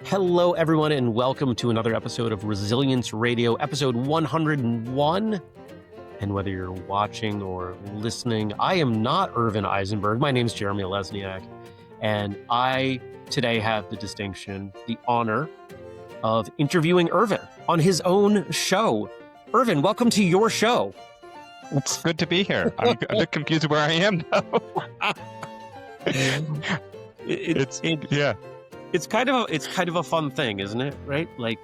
Hello, everyone, and welcome to another episode of Resilience Radio, episode 101. And whether you're watching or listening, I am not Irvin Eisenberg. My name is Jeremy Lesniak, and I today have the distinction, the honor of interviewing Irvin on his own show. Irvin, welcome to your show. It's good to be here. I'm a bit confused where I am now. It's kind of a fun thing, isn't it? Right? Like,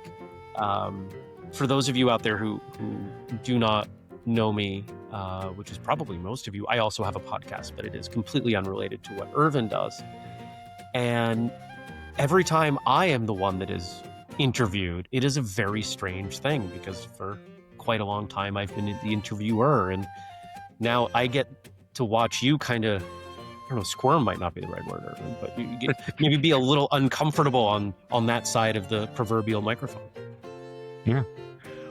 for those of you out there who do not know me, which is probably most of you, I also have a podcast, but it is completely unrelated to what Irvin does. And every time I am the one that is interviewed, it is a very strange thing because for quite a long time I've been the interviewer, and now I get to watch you kind of, I don't know, squirm might not be the right word, Irvin, but you get, maybe be a little uncomfortable on that side of the proverbial microphone. Yeah.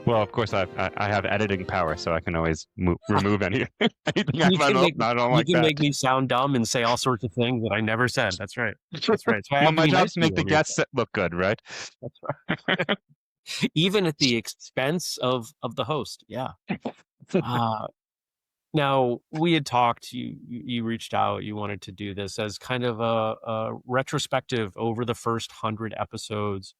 Well, of course, I have editing power, so I can always remove anything I don't like. You can make me sound dumb and say all sorts of things that I never said. That's right. That's right. So well, my job is to make the guests look good, right? That's right. Even at the expense of the host. Yeah. Now, we had talked, you reached out, you wanted to do this as kind of a retrospective over the first 100 episodes.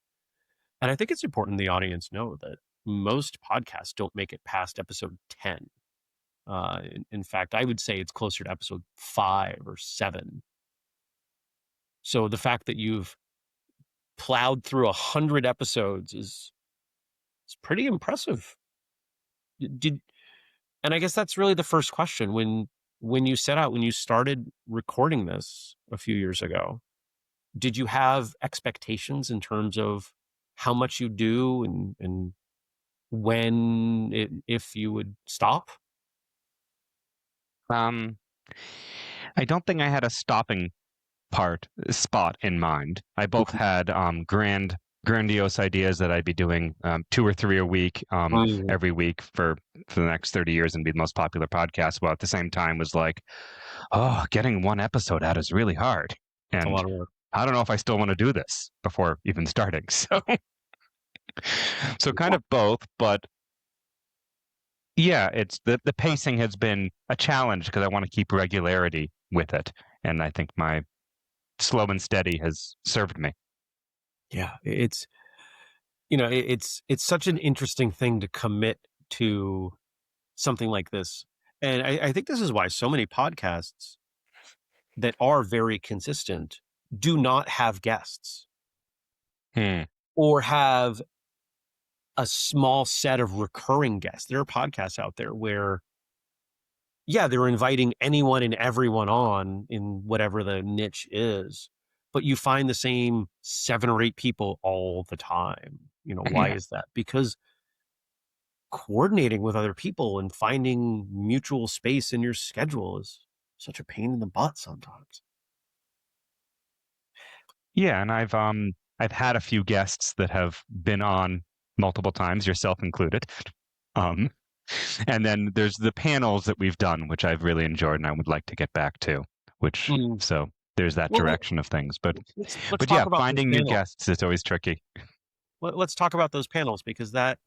And I think it's important the audience know that most podcasts don't make it past episode 10. In fact, I would say it's closer to episode 5 or 7. So the fact that you've plowed through 100 episodes is pretty impressive. And I guess that's really the first question. When you started recording this a few years ago, did you have expectations in terms of how much you do and if you would stop? I don't think I had a stopping spot in mind. I both had grandiose ideas that I'd be doing 2 or 3 a week, every week for the next 30 years and be the most popular podcast. While at the same time was like, getting one episode out is really hard. And a lot of work. I don't know if I still want to do this before even starting. So kind of both, but yeah, it's the pacing has been a challenge because I want to keep regularity with it. And I think my slow and steady has served me. Yeah, it's such an interesting thing to commit to something like this. And I think this is why so many podcasts that are very consistent do not have guests or have a small set of recurring guests. There are podcasts out there where, yeah, they're inviting anyone and everyone on in whatever the niche is, but you find the same 7 or 8 people all the time. Why is that? Because coordinating with other people and finding mutual space in your schedule is such a pain in the butt sometimes. Yeah, and I've had a few guests that have been on multiple times, yourself included. And then there's the panels that we've done, which I've really enjoyed and I would like to get back to, so there's that direction of things. But yeah, finding new guests is always tricky. Let's talk about those panels, because that's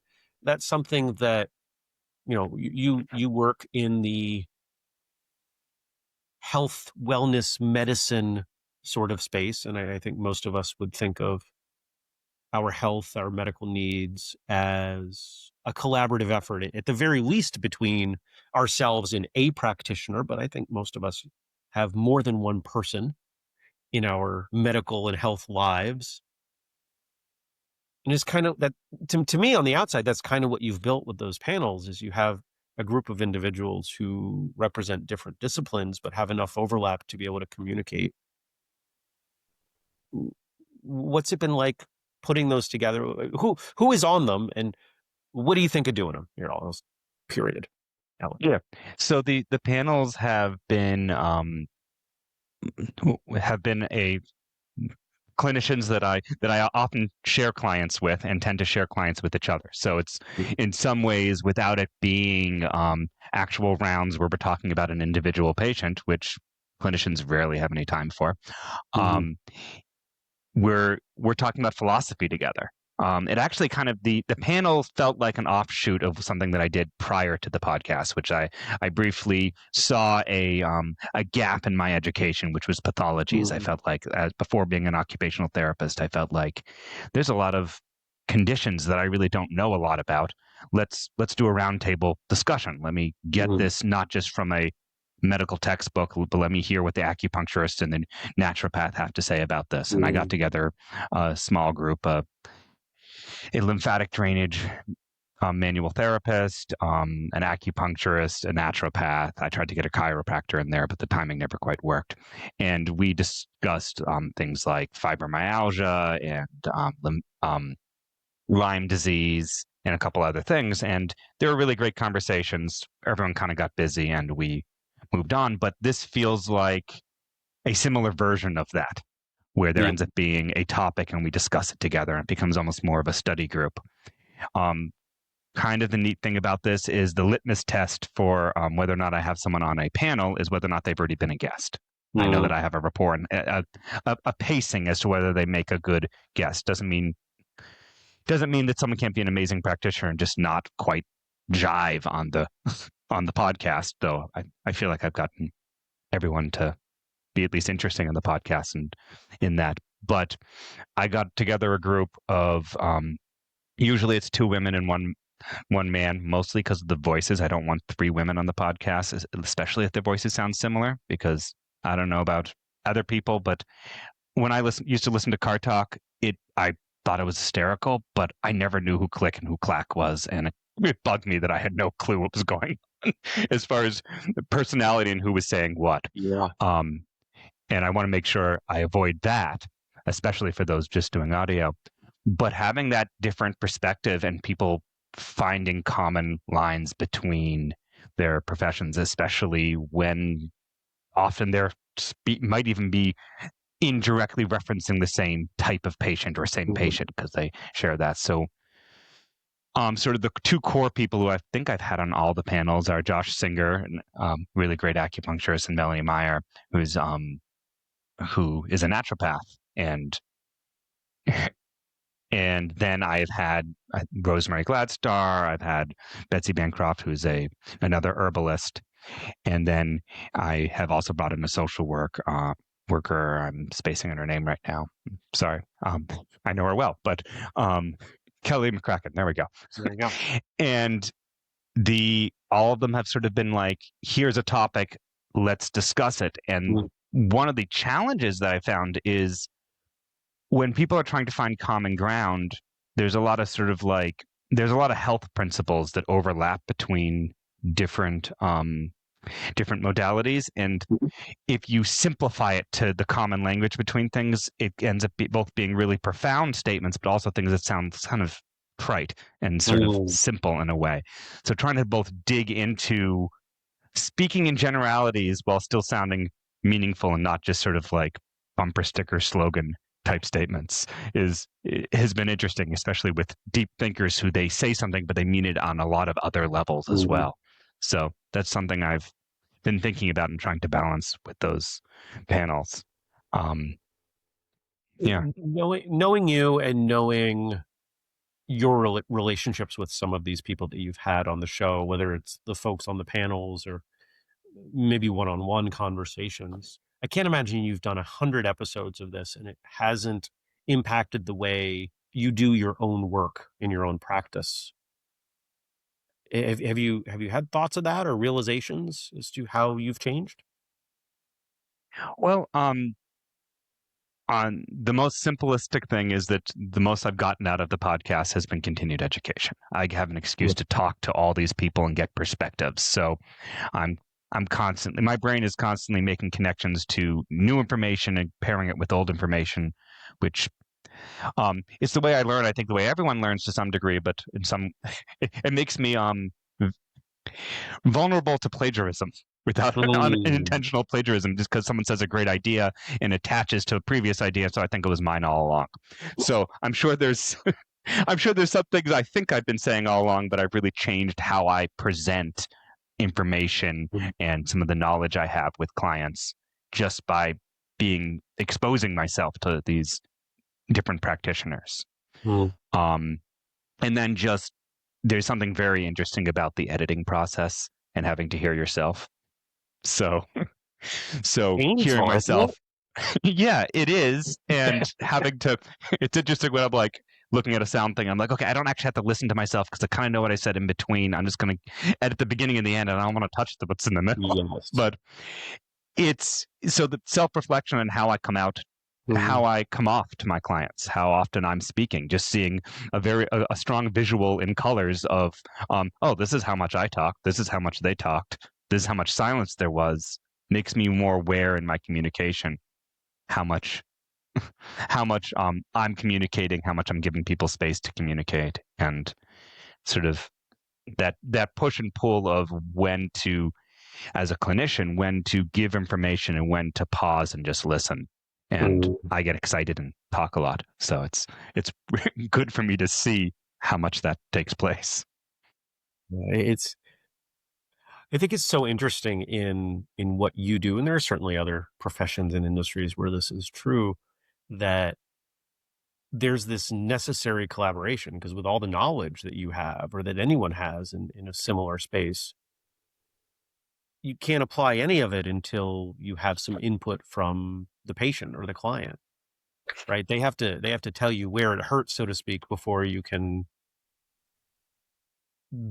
something that, you work in the health, wellness, medicine sort of space. And I think most of us would think of our health, our medical needs as a collaborative effort, at the very least between ourselves and a practitioner. But I think most of us have more than one person in our medical and health lives. And it's kind of that, to me on the outside, that's kind of what you've built with those panels, is you have a group of individuals who represent different disciplines, but have enough overlap to be able to communicate. What's it been like putting those together? Who is on them, and what do you think of doing them? Here, all period. Alan. Yeah. So the panels have been clinicians that I often share clients with and tend to share clients with each other. So it's in some ways, without it being actual rounds where we're talking about an individual patient, which clinicians rarely have any time for. we're talking about philosophy together. It actually kind of the panel felt like an offshoot of something that I did prior to the podcast, which I briefly saw a gap in my education, which was pathologies. I felt like, as before being an occupational therapist, I felt like there's a lot of conditions that I really don't know a lot about. Let's do a roundtable discussion. Let me get this not just from a medical textbook, but let me hear what the acupuncturist and the naturopath have to say about this. And I got together a small group, a lymphatic drainage manual therapist, an acupuncturist, a naturopath. I tried to get a chiropractor in there, but the timing never quite worked. And we discussed things like fibromyalgia and Lyme disease and a couple other things. And they were really great conversations. Everyone kind of got busy and we moved on. But this feels like a similar version of that, where there ends up being a topic and we discuss it together, and it becomes almost more of a study group. Kind of the neat thing about this is the litmus test for whether or not I have someone on a panel is whether or not they've already been a guest. I know that I have a rapport and a pacing as to whether they make a good guest. Doesn't mean that someone can't be an amazing practitioner and just not quite jive on the podcast, though I feel like I've gotten everyone to be at least interesting on the podcast and in that. But I got together a group of usually it's 2 women and one man, mostly because of the voices. I don't want 3 women on the podcast, especially if their voices sound similar, because I don't know about other people, but when I used to listen to Car Talk, I thought it was hysterical, but I never knew who Click and who Clack was, and it bugged me that I had no clue what was going on as far as personality and who was saying what. Yeah. And I want to make sure I avoid that, especially for those just doing audio. But having that different perspective and people finding common lines between their professions, especially when often they're might even be indirectly referencing the same type of patient or same patient because they share that. So sort of the 2 core people who I think I've had on all the panels are Josh Singer, really great acupuncturist, and Melanie Meyer, who is a naturopath. And then I've had Rosemary Gladstar, I've had Betsy Bancroft, who's another herbalist. And then I have also brought in a social worker. I'm spacing on her name right now. Sorry. I know her well, but Kelly McCracken. There we go. There you go. And all of them have sort of been like, here's a topic, let's discuss it. And one of the challenges that I found is when people are trying to find common ground, there's a lot of health principles that overlap between different modalities. And if you simplify it to the common language between things, it ends up both being really profound statements, but also things that sound kind of trite and sort of simple in a way. So trying to both dig into speaking in generalities while still sounding meaningful and not just sort of like bumper sticker slogan type statements has been interesting, especially with deep thinkers who they say something, but they mean it on a lot of other levels as well. So that's something I've been thinking about and trying to balance with those panels. Knowing you and knowing your relationships with some of these people that you've had on the show, whether it's the folks on the panels or maybe one-on-one conversations, I can't imagine you've done 100 episodes of this and it hasn't impacted the way you do your own work in your own practice. Have you had thoughts of that or realizations as to how you've changed? Well, on the most simplistic thing is that the most I've gotten out of the podcast has been continued education. I have an excuse to talk to all these people and get perspectives. So my brain is constantly making connections to new information and pairing it with old information, which it's the way I learn. I think the way everyone learns to some degree, but it makes me vulnerable to plagiarism without unintentional plagiarism, just because someone says a great idea and attaches to a previous idea. So I think it was mine all along. So I'm sure there's some things I think I've been saying all along, but I've really changed how I present information and some of the knowledge I have with clients just by exposing myself to these different practitioners. Mm. And then just there's something very interesting about the editing process and having to hear yourself. So hearing Painful, isn't myself, yeah, it is. And having to, it's interesting when I'm like looking at a sound thing, I'm like, okay, I don't actually have to listen to myself because I kind of know what I said in between. I'm just going to edit the beginning and the end, and I don't want to touch what's in the middle. Yes. But it's so the self-reflection and how I come out, Mm. how I come off to my clients, how often I'm speaking, just seeing a strong visual in colors of, oh, this is how much I talked, this is how much they talked, this is how much silence there was, makes me more aware in my communication, how much I'm communicating, how much I'm giving people space to communicate, and sort of that push and pull of when to, as a clinician, when to give information and when to pause and just listen. And I get excited and talk a lot. So it's good for me to see how much that takes place. I think it's so interesting in what you do, and there are certainly other professions and industries where this is true, that there's this necessary collaboration, because with all the knowledge that you have or that anyone has in a similar space, you can't apply any of it until you have some input from the patient or the client, right? They have to tell you where it hurts, so to speak, before you can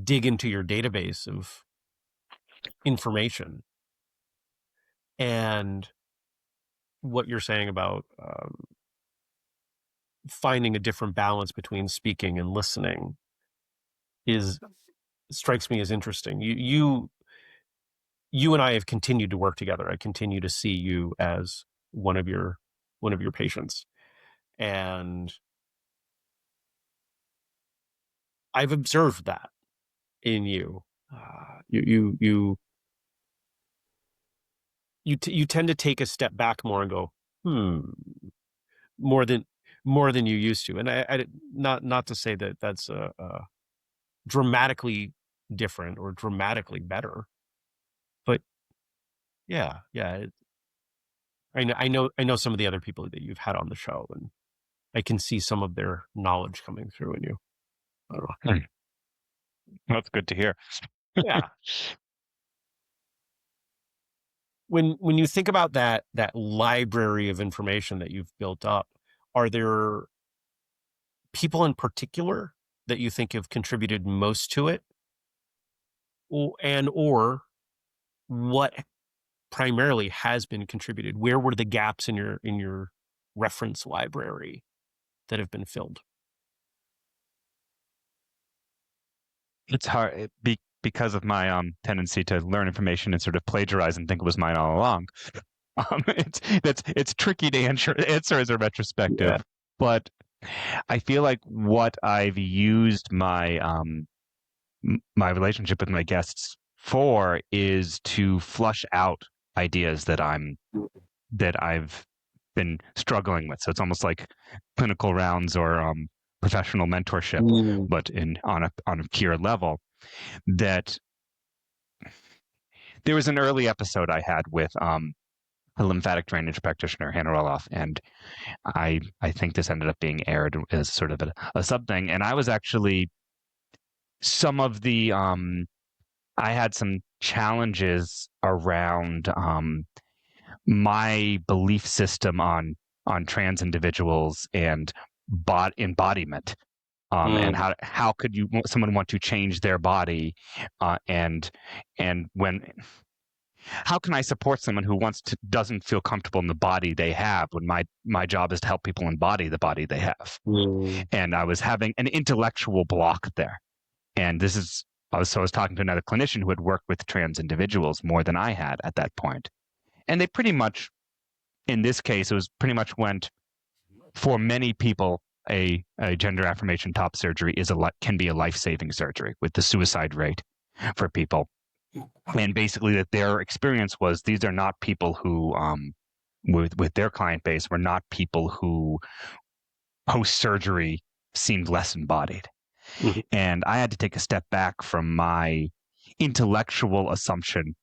dig into your database of information. And what you're saying about finding a different balance between speaking and listening strikes me as interesting. You and I have continued to work together. I continue to see you as one of your patients, and I've observed that in you. You tend to take a step back more and go, more than you used to. And I not to say that that's dramatically different or dramatically better, but yeah. I know some of the other people that you've had on the show, and I can see some of their knowledge coming through in you. I don't know. That's good to hear. Yeah. When you think about that library of information that you've built up, are there people in particular that you think have contributed most to it, or what primarily has been contributed? Where were the gaps in your reference library that have been filled? It's hard because of my tendency to learn information and sort of plagiarize and think it was mine all along. It's tricky to answer as a retrospective, Yeah. but I feel like what I've used my my relationship with my guests for is to flush out ideas that I've been struggling with. So it's almost like clinical rounds or professional mentorship, but on a peer level. That there was an early episode I had with a lymphatic drainage practitioner, Hannah Roloff, and I think this ended up being aired as sort of a sub thing. And I was actually some of the I had some challenges around my belief system on trans individuals and embodiment. And how could someone want to change their body, and how can I support someone who doesn't feel comfortable in the body they have when my job is to help people embody the body they have? And I was having an intellectual block there, and I was talking to another clinician who had worked with trans individuals more than I had at that point, and they pretty much, in this case, it was pretty much went for many people. A gender affirmation top surgery can be a life-saving surgery with the suicide rate for people, and basically that their experience was these are not people who with their client base were not people who post-surgery seemed less embodied. And I had to take a step back from my intellectual assumption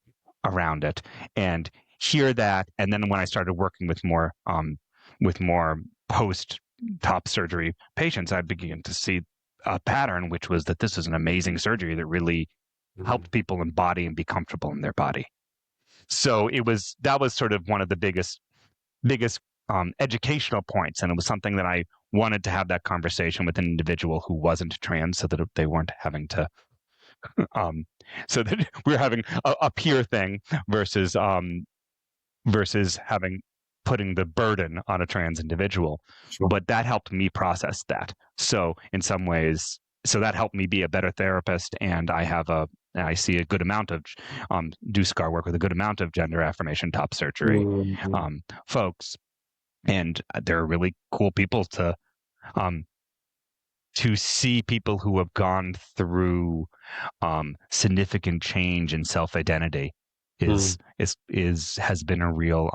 around it and hear that. And then when I started working with more post top surgery patients, I began to see a pattern, which was that this is an amazing surgery that really helped people embody and be comfortable in their body. So that was sort of one of the biggest educational points, and it was something that I wanted to have that conversation with an individual who wasn't trans, so that they weren't having to, so that we're having a peer thing versus putting the burden on a trans individual. Sure. But that helped me process that. So in some ways, that helped me be a better therapist, and I see a good amount of do scar work with a good amount of gender affirmation top surgery folks, and they're really cool people to see people who have gone through significant change in self-identity has been a real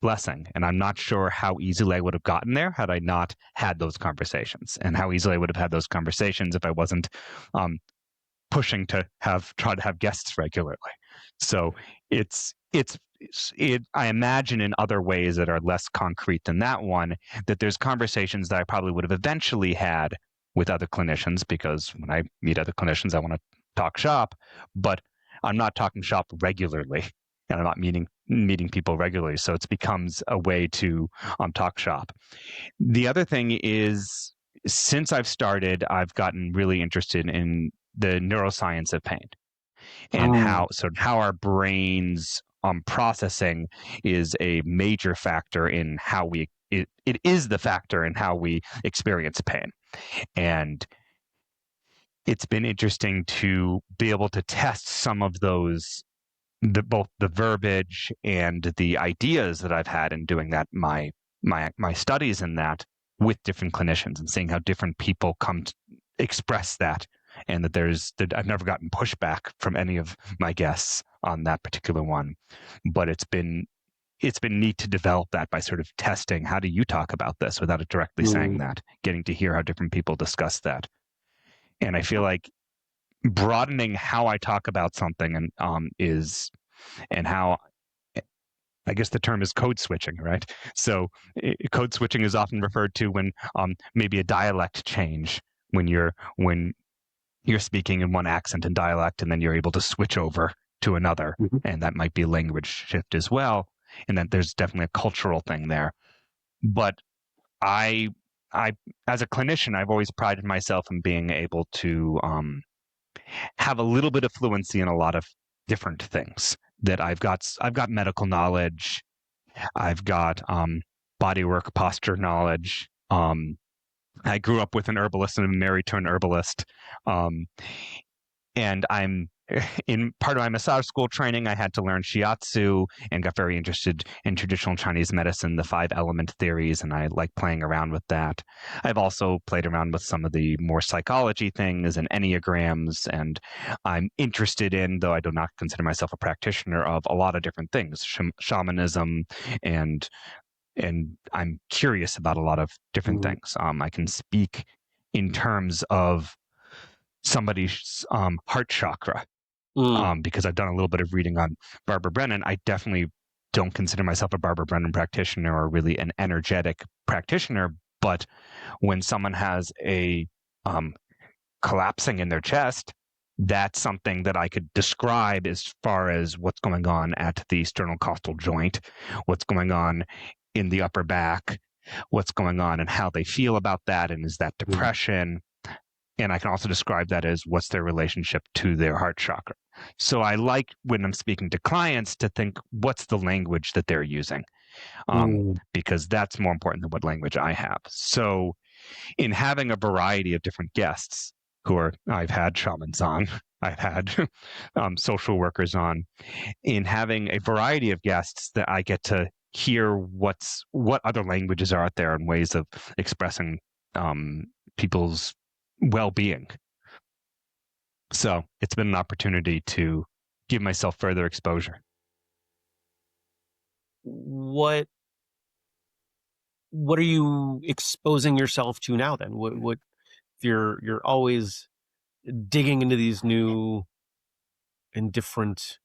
blessing. And I'm not sure how easily I would have gotten there had I not had those conversations, and how easily I would have had those conversations if I wasn't pushing to try to have guests regularly. So I imagine in other ways that are less concrete than that one, that there's conversations that I probably would have eventually had with other clinicians, because when I meet other clinicians, I want to talk shop, but I'm not talking shop regularly, and I'm not meeting people regularly. So it becomes a way to talk shop. The other thing is, since I've started, I've gotten really interested in the neuroscience of pain, and how our brains processing is a major factor in how it is the factor in how we experience pain. And it's been interesting to be able to test some of those, both the verbiage and the ideas that I've had in doing that, my studies in that, with different clinicians, and seeing how different people come to express that, and that I've never gotten pushback from any of my guests on that particular one. But it's been neat to develop that by sort of testing, how do you talk about this without it directly saying that, getting to hear how different people discuss that. And I feel like broadening how I talk about something and how, I guess the term is code switching, right? So code switching is often referred to when maybe a dialect change, when you're speaking in one accent and dialect, and then you're able to switch over to another, and that might be a language shift as well. And that there's definitely a cultural thing there. But I, as a clinician, I've always prided myself in being able to have a little bit of fluency in a lot of different things. That I've got medical knowledge, I've got bodywork, posture knowledge. I grew up with an herbalist and I'm married to an herbalist. And I'm in part of my massage school training, I had to learn shiatsu and got very interested in traditional Chinese medicine, the 5 element theories, and I like playing around with that. I've also played around with some of the more psychology things and enneagrams, and I'm interested in, though I do not consider myself a practitioner of, a lot of different things, shamanism, and I'm curious about a lot of different things. I can speak in terms of somebody's heart chakra, because I've done a little bit of reading on Barbara Brennan. I definitely don't consider myself a Barbara Brennan practitioner or really an energetic practitioner, but when someone has a collapsing in their chest, that's something that I could describe as far as what's going on at the sternocostal joint, what's going on in the upper back, what's going on and how they feel about that, and is that depression? And I can also describe that as what's their relationship to their heart chakra. So I like, when I'm speaking to clients, to think, what's the language that they're using? Because that's more important than what language I have. So in having a variety of different guests I've had shamans on, I've had social workers on, in having a variety of guests, that I get to hear what other languages are out there and ways of expressing people's well-being. So it's been an opportunity to give myself further exposure. What are you exposing yourself to now then? What if you're always digging into these new and different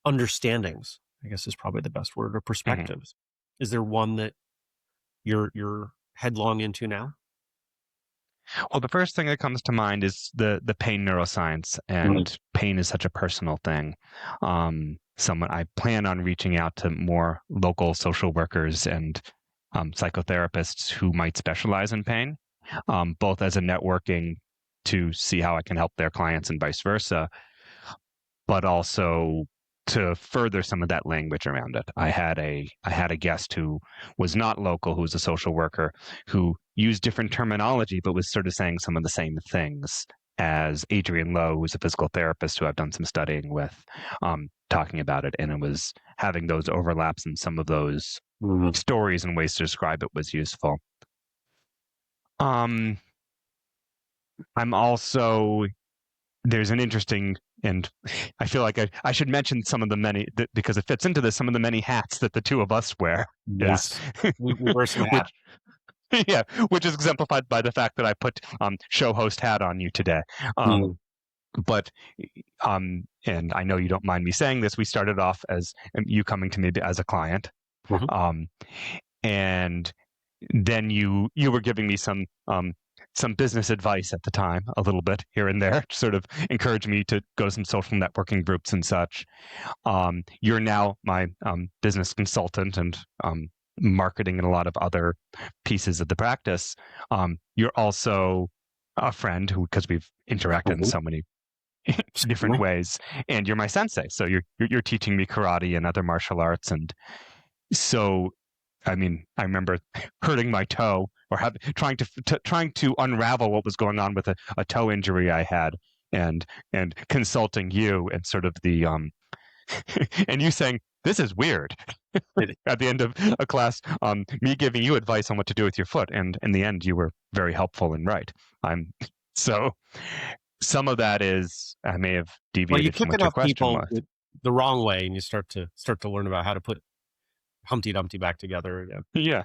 understandings, I guess is probably the best word, or perspectives. Is there one that you're headlong into now? Well, the first thing that comes to mind is the pain neuroscience, and pain is such a personal thing. I plan on reaching out to more local social workers and psychotherapists who might specialize in pain, both as a networking to see how I can help their clients and vice versa, but also to further some of that language around it. I had a guest who was not local, who was a social worker, who used different terminology, but was sort of saying some of the same things as Adrienne Lowe, who's a physical therapist who I've done some studying with, talking about it. And it was having those overlaps and some of those stories and ways to describe it was useful. I'm also, there's an interesting, and I feel like I should mention some of the many, because it fits into this, some of the many hats that the two of us wear. Yes, we wear some hats. Yeah, which is exemplified by the fact that I put show host hat on you today. But and I know you don't mind me saying this, we started off as you coming to me as a client. And then you were giving me some business advice at the time, a little bit here and there, to sort of encourage me to go to some social networking groups and such. You're now my business consultant and marketing and a lot of other pieces of the practice. You're also a friend who, because we've interacted in so many different ways, and you're my sensei. So you're teaching me karate and other martial arts, and so I mean, I remember hurting my toe or trying to unravel what was going on with a toe injury I had, and consulting you and sort of the and you saying, this is weird at the end of a class, me giving you advice on what to do with your foot, and in the end you were very helpful and right. So some of that is, I may have deviated from what your question was. The wrong way, and you start to learn about how to put Humpty Dumpty back together again. Yeah.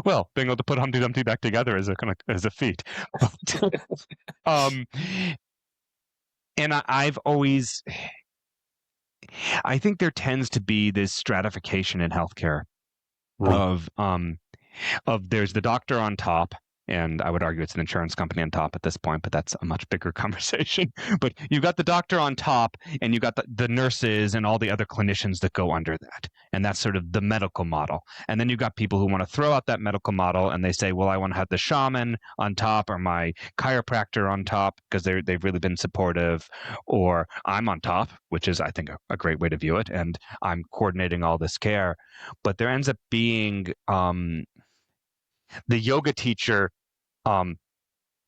Well, being able to put Humpty Dumpty back together is a feat. And I've always, I think there tends to be this stratification in healthcare of there's the doctor on top, and I would argue it's an insurance company on top at this point, but that's a much bigger conversation. But you've got the doctor on top, and you've got the nurses and all the other clinicians that go under that. And that's sort of the medical model. And then you've got people who want to throw out that medical model, and they say, well, I want to have the shaman on top, or my chiropractor on top, because they've really been supportive, or I'm on top, which is, I think, a great way to view it, and I'm coordinating all this care. But there ends up being the yoga teacher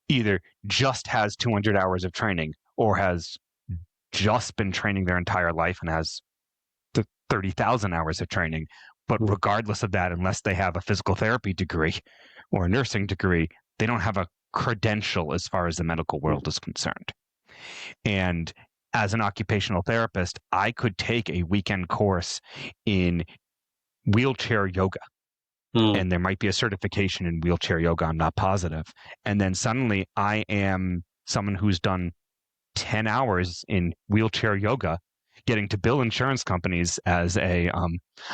either just has 200 hours of training, or has just been training their entire life and has 30,000 hours of training. But regardless of that, unless they have a physical therapy degree or a nursing degree, they don't have a credential as far as the medical world is concerned. And as an occupational therapist, I could take a weekend course in wheelchair yoga. And there might be a certification in wheelchair yoga, I'm not positive. And then suddenly I am someone who's done 10 hours in wheelchair yoga, getting to bill insurance companies as a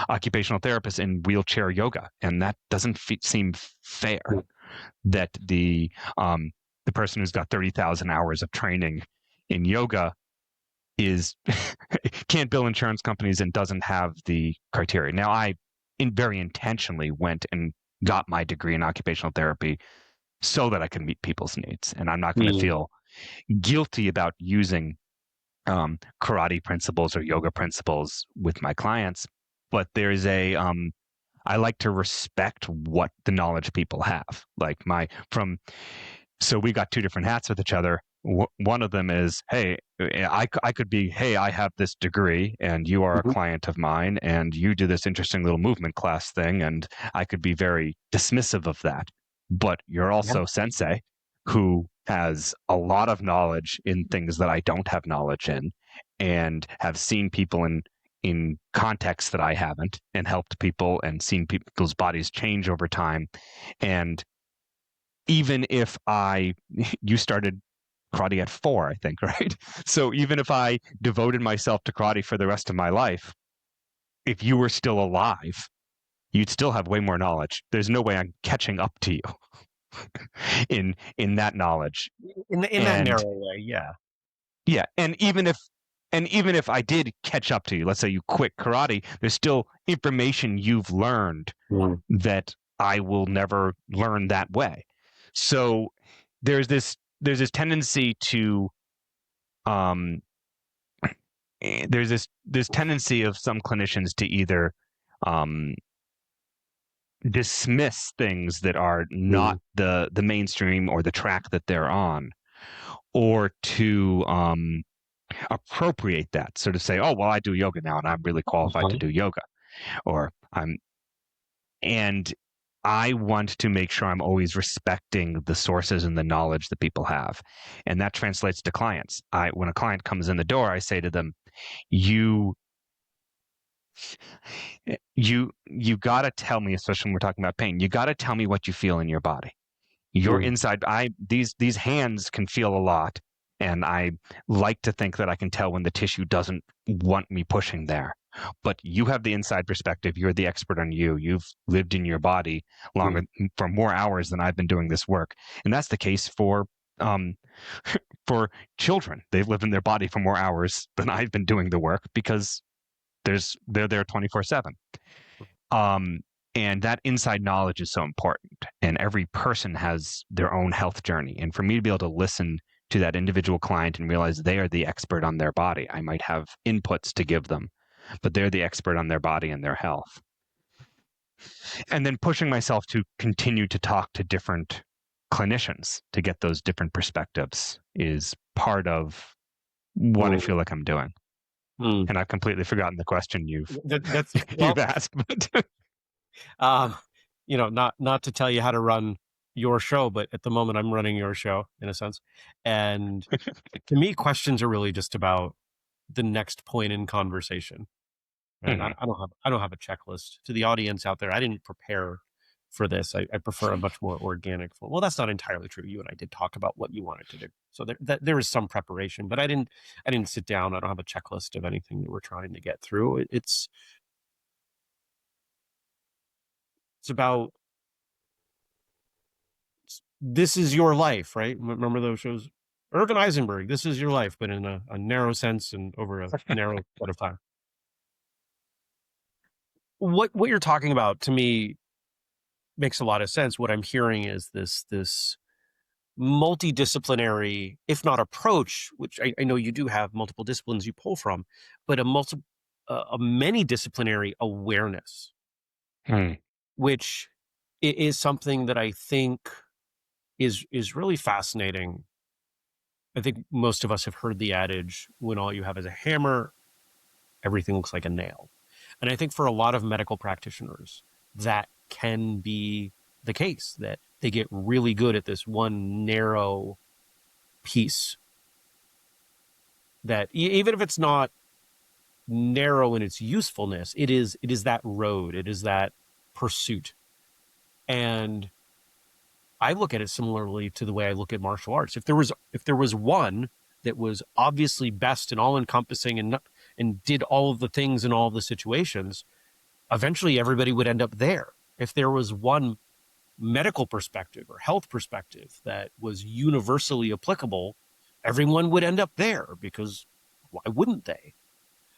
occupational therapist in wheelchair yoga. And that doesn't seem fair, that the person who's got 30,000 hours of training in yoga can't bill insurance companies and doesn't have the criteria. Now, I very intentionally went and got my degree in occupational therapy so that I can meet people's needs. And I'm not going to feel guilty about using karate principles or yoga principles with my clients. But there's I like to respect what the knowledge people have. Like so we got two different hats with each other. One of them is, hey, I could be, hey, I have this degree and you are a client of mine and you do this interesting little movement class thing, and I could be very dismissive of that. But you're also sensei, who has a lot of knowledge in things that I don't have knowledge in, and have seen people in contexts that I haven't, and helped people and seen people's bodies change over time. And even if you started karate at 4, I think, right? So even if I devoted myself to karate for the rest of my life, if you were still alive, you'd still have way more knowledge. There's no way I'm catching up to you in that knowledge. In that narrow way, yeah. Yeah, and even if I did catch up to you, let's say you quit karate, there's still information you've learned that I will never learn that way. So there's this tendency to there's this tendency of some clinicians to either dismiss things that are not the mainstream or the track that they're on, or to appropriate that, sort of say, oh, well, I do yoga now and I'm really qualified to do yoga, or and I want to make sure I'm always respecting the sources and the knowledge that people have. And that translates to clients. When a client comes in the door, I say to them, you got to tell me, especially when we're talking about pain, you got to tell me what you feel in your body. Your inside, these hands can feel a lot. And I like to think that I can tell when the tissue doesn't want me pushing there. But you have the inside perspective. You're the expert on you. You've lived in your body longer, for more hours than I've been doing this work. And that's the case for children. They've lived in their body for more hours than I've been doing the work, because they're there 24/7. And that inside knowledge is so important. And every person has their own health journey. And for me to be able to listen to that individual client and realize they are the expert on their body, I might have inputs to give them, but they're the expert on their body and their health. And then pushing myself to continue to talk to different clinicians to get those different perspectives is part of what I feel like I'm doing. And I've completely forgotten the question you've asked. But not to tell you how to run your show, but at the moment I'm running your show in a sense. And to me, questions are really just about the next point in conversation. Right? I don't have a checklist. To the audience out there, I didn't prepare for this. I prefer a much more organic flow. Well, that's not entirely true. You and I did talk about what you wanted to do, so there is some preparation. But I didn't sit down. I don't have a checklist of anything that we're trying to get through. It's about, this is your life, right? Remember those shows? Irvin Eisenberg, this is your life, but in a narrow sense and over a narrow set of time. What you're talking about, to me, makes a lot of sense. What I'm hearing is this multidisciplinary, if not approach, which I know you do have multiple disciplines you pull from, but a many disciplinary awareness, which is something that I think is really fascinating. I think most of us have heard the adage, when all you have is a hammer, everything looks like a nail. And I think for a lot of medical practitioners, that can be the case, that they get really good at this one narrow piece, that even if it's not narrow in its usefulness, it is that road, it is that pursuit. And I look at it similarly to the way I look at martial arts. If there was one that was obviously best and all encompassing and did all of the things in all of the situations, eventually everybody would end up there. If there was one medical perspective or health perspective that was universally applicable, everyone would end up there, because why wouldn't they?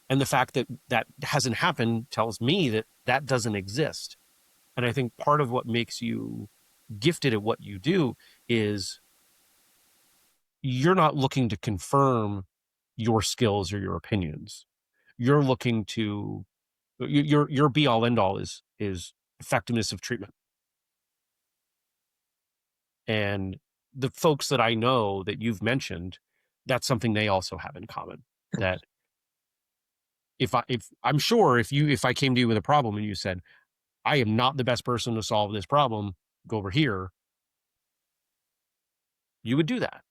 And the fact that that hasn't happened tells me that that doesn't exist. And I think part of what makes you gifted at what you do is you're not looking to confirm your skills or your opinions. You're looking to, your be all end all is effectiveness of treatment. And the folks that I know that you've mentioned, that's something they also have in common. That if I came to you with a problem and you said, I am not the best person to solve this problem, go over here, you would do that.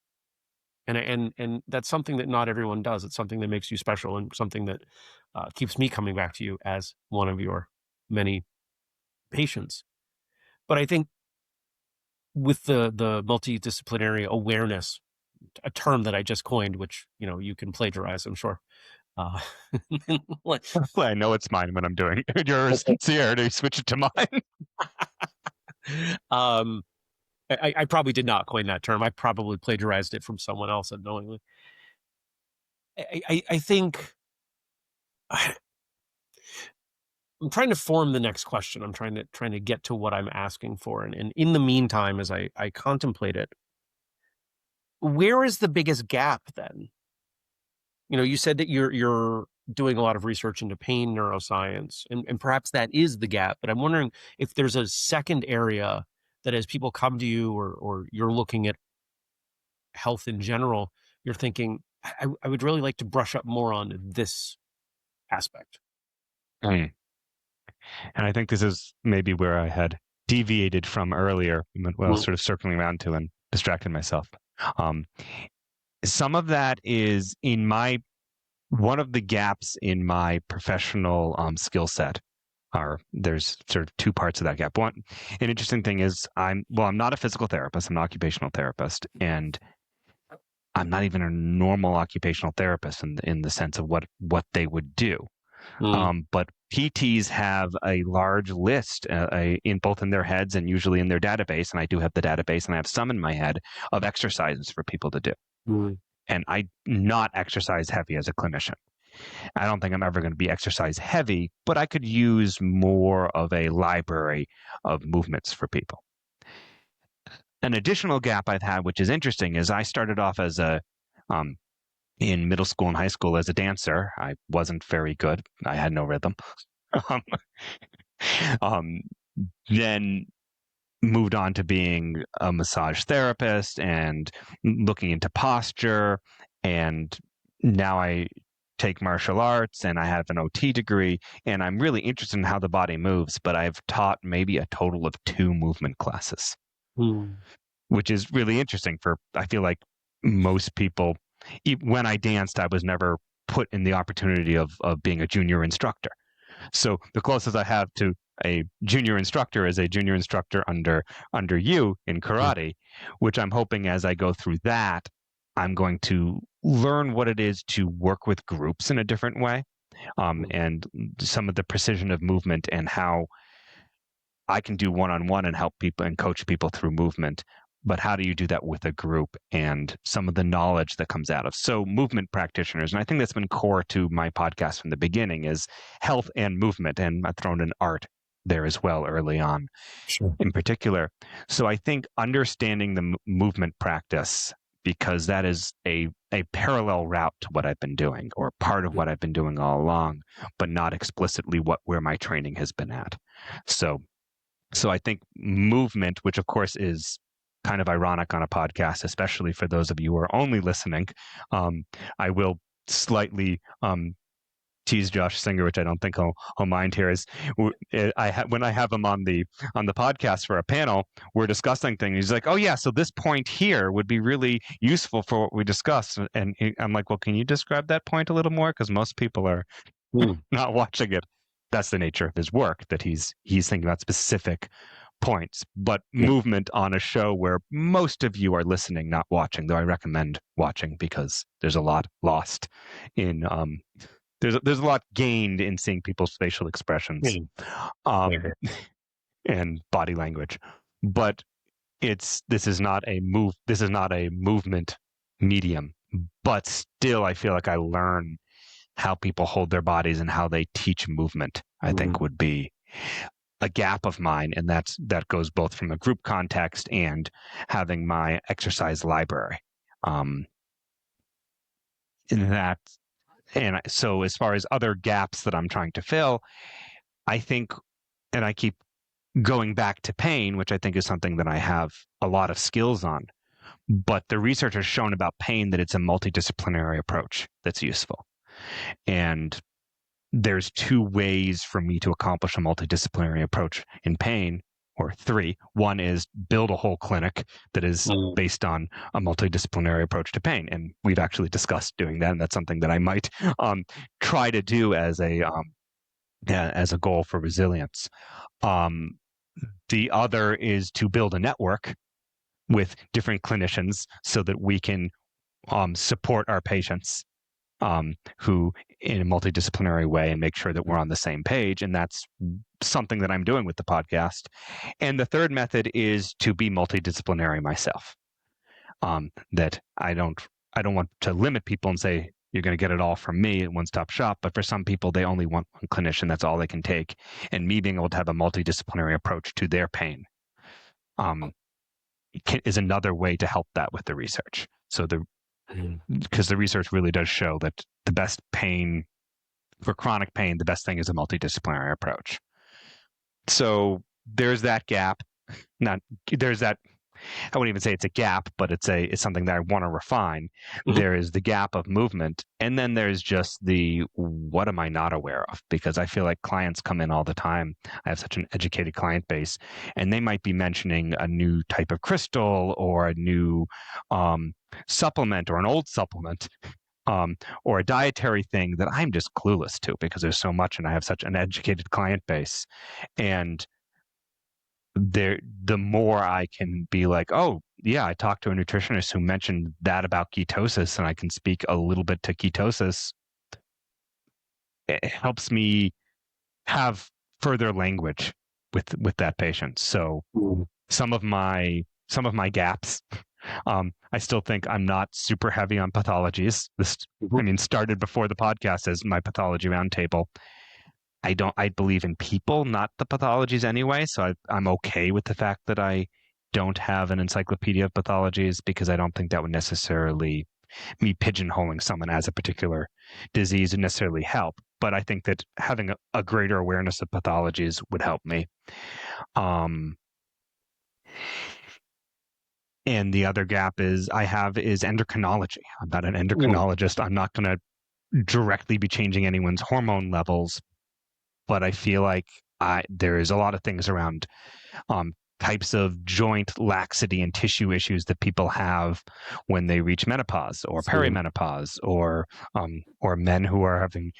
And that's something that not everyone does. It's something that makes you special, and something that keeps me coming back to you as one of your many patients. But I think with the multidisciplinary awareness, a term that I just coined, which you can plagiarize, I'm sure, Uh, I know it's mine when I'm doing yours. Sierra, do you switch it to mine? um, I probably did not coin that term. I probably plagiarized it from someone else unknowingly. I think I'm trying to form the next question. I'm trying to get to what I'm asking for, and in the meantime, as I contemplate it, where is the biggest gap then? You said that you're doing a lot of research into pain neuroscience, and perhaps that is the gap. But I'm wondering if there's a second area that, as people come to you, or you're looking at health in general, you're thinking, I would really like to brush up more on this aspect. And I think this is maybe where I had deviated from earlier, well, sort of circling around to and distracted myself. Some of that is one of the gaps in my professional skill set. There's sort of two parts of that gap. One, an interesting thing is I'm not a physical therapist. I'm an occupational therapist, and I'm not even a normal occupational therapist in the sense of what they would do. But PTs have a large list in both in their heads and usually in their database, and I do have the database, and I have some in my head of exercises for people to do. And I'm not exercise heavy as a clinician. I don't think I'm ever going to be exercise heavy, but I could use more of a library of movements for people. An additional gap I've had, which is interesting, is I started off as in middle school and high school as a dancer. I wasn't very good. I had no rhythm. Then moved on to being a massage therapist and looking into posture. And now I take martial arts and I have an OT degree, and I'm really interested in how the body moves, but I've taught maybe a total of 2 movement classes, which is really interesting I feel like most people, when I danced, I was never put in the opportunity of being a junior instructor. So the closest I have to a junior instructor is a junior instructor under you in karate, which I'm hoping as I go through that, I'm going to learn what it is to work with groups in a different way, and some of the precision of movement and how I can do one-on-one and help people and coach people through movement. But how do you do that with a group, and some of the knowledge that comes out of movement practitioners? And I think that's been core to my podcast from the beginning is health and movement. And I've thrown in art there as well early on, in particular. So I think understanding the movement practice, because that is a parallel route to what I've been doing, or part of what I've been doing all along, but not explicitly where my training has been at. So I think movement, which of course is kind of ironic on a podcast, especially for those of you who are only listening, I will slightly tease Josh Singer, which I don't think he'll mind here. Is when I have him on the podcast for a panel, we're discussing things. He's like, "Oh yeah, so this point here would be really useful for what we discussed." And I'm like, "Well, can you describe that point a little more? Because most people are not watching it." That's the nature of his work, that he's thinking about specific points. But movement on a show where most of you are listening, not watching, though I recommend watching because there's a lot lost in there's a lot gained in seeing people's facial expressions and body language. But this is not a movement medium, but still I feel like I learn how people hold their bodies and how they teach movement, I think would be a gap of mine. And that goes both from a group context and having my exercise library. So as far as other gaps that I'm trying to fill, I think, and I keep going back to pain, which I think is something that I have a lot of skills on, but the research has shown about pain that it's a multidisciplinary approach that's useful. And there's 2 ways for me to accomplish a multidisciplinary approach in pain, or 3. One is build a whole clinic that is based on a multidisciplinary approach to pain. And we've actually discussed doing that. And that's something that I might try to do as a goal for resilience. The other is to build a network with different clinicians so that we can support our patients who in a multidisciplinary way and make sure that we're on the same page. And that's something that I'm doing with the podcast. And the third method is to be multidisciplinary myself. That I don't want to limit people and say, you're going to get it all from me at one-stop shop. But for some people, they only want one clinician. That's all they can take. And me being able to have a multidisciplinary approach to their pain is another way to help that with the research. So because the research really does show that the best pain, for chronic pain, the best thing is a multidisciplinary approach. So there's that gap. I wouldn't even say it's a gap, but it's something that I want to refine. Mm-hmm. There is the gap of movement, and then there's just the what am I not aware of? Because I feel like clients come in all the time. I have such an educated client base, and they might be mentioning a new type of crystal or a new supplement or an old supplement or a dietary thing that I'm just clueless to because there's so much, and I have such an educated client base. And the more I can be like, oh, yeah, I talked to a nutritionist who mentioned that about ketosis, and I can speak a little bit to ketosis. It helps me have further language with that patient. So some of my gaps, I still think I'm not super heavy on pathologies. This, started before the podcast as my pathology roundtable. I believe in people, not the pathologies anyway. So I'm okay with the fact that I don't have an encyclopedia of pathologies because I don't think that would necessarily, me pigeonholing someone as a particular disease would necessarily help. But I think that having a greater awareness of pathologies would help me. And the other gap is endocrinology. I'm not an endocrinologist. I'm not going to directly be changing anyone's hormone levels. But I feel like there is a lot of things around types of joint laxity and tissue issues that people have when they reach menopause or perimenopause or men who are having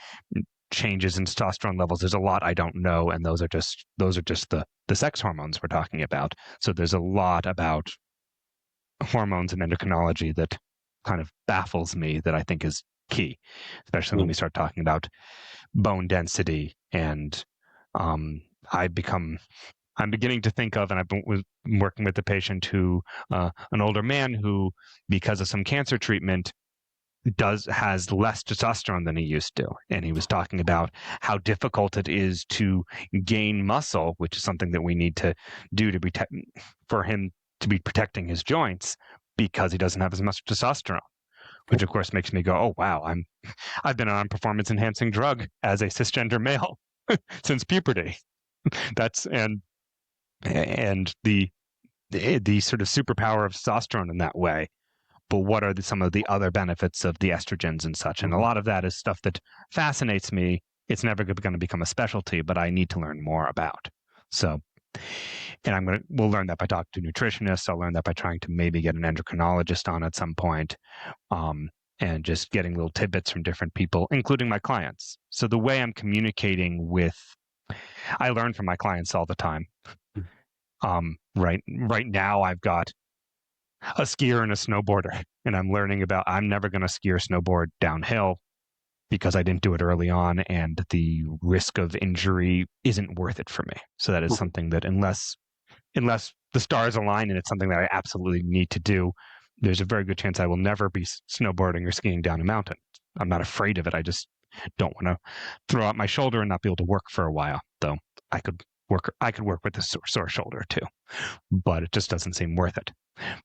changes in testosterone levels. There's a lot I don't know, and those are just the sex hormones we're talking about. So there's a lot about hormones and endocrinology that kind of baffles me that I think is key, especially when we start talking about bone density. And I'm beginning to think of, and I've been working with a patient who, an older man who, because of some cancer treatment, has less testosterone than he used to. And he was talking about how difficult it is to gain muscle, which is something that we need to do to protect, for him to be protecting his joints, because he doesn't have as much testosterone. Which of course makes me go, oh wow, I've been on performance enhancing drug as a cisgender male since puberty. That's and the sort of superpower of testosterone in that way. But what are some of the other benefits of the estrogens and such? And a lot of that is stuff that fascinates me. It's never going to become a specialty, but I need to learn more about. So, and we'll learn that by talking to nutritionists. I'll learn that by trying to maybe get an endocrinologist on at some point, and just getting little tidbits from different people, including my clients. So the way I'm communicating I learn from my clients all the time. Right now I've got a skier and a snowboarder, and I'm never going to ski or snowboard downhill because I didn't do it early on, and the risk of injury isn't worth it for me. So that is something that unless the stars align and it's something that I absolutely need to do, there's a very good chance I will never be snowboarding or skiing down a mountain. I'm not afraid of it. I just don't want to throw out my shoulder and not be able to work for a while. Though I could work with a sore shoulder too, but it just doesn't seem worth it.